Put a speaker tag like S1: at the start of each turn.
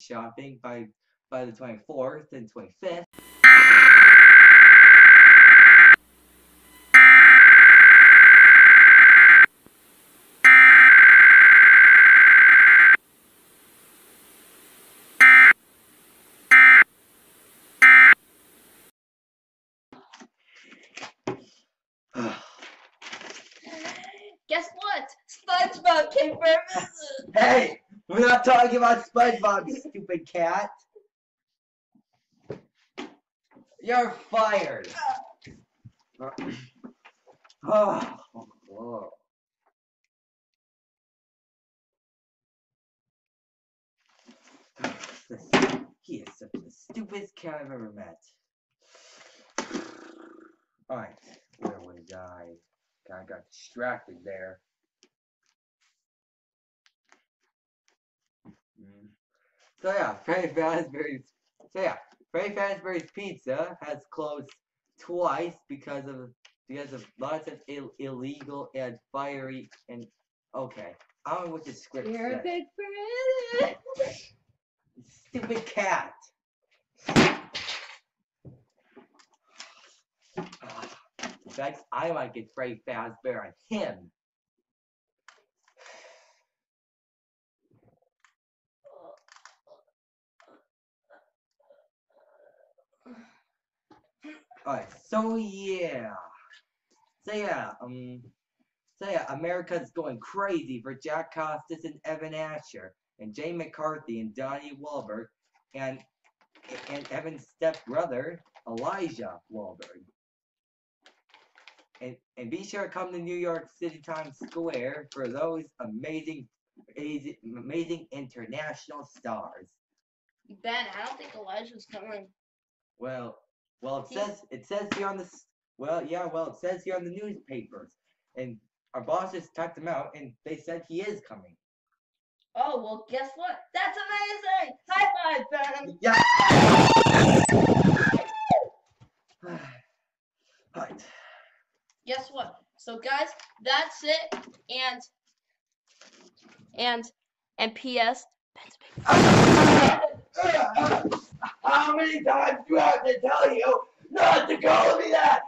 S1: shopping by the 24th and 25th.
S2: Guess what? SpongeBob came for a visit.
S1: Hey, we're not talking about SpongeBob, you stupid cat. You're fired. Oh. He is such the stupidest cat I've ever met. Alright, where was I? I got distracted there. So yeah, Freddy Fazbear's Pizza has closed twice because of lots of illegal and fiery and okay. I don't know what the script says.
S2: You're a big friend.
S1: Stupid cat. In fact, I might get Freddy Fazbear on him. Alright, so yeah, America's going crazy for Jack Costas and Evan Asher, and Jay McCarthy and Donnie Wahlberg, and Evan's stepbrother, Elijah Wahlberg. And be sure to come to New York City Times Square for those amazing international stars.
S2: Ben, I don't think Elijah's coming.
S1: Well, it says here on the it says here on the newspapers, and our boss just typed him out, and they said he is coming.
S2: Oh well, guess what? That's amazing! High five, Ben.
S1: Yeah. Right.
S2: Guess what? So guys, that's it. And P.S. Ben's big
S1: How many times do I have to tell you not to call me that?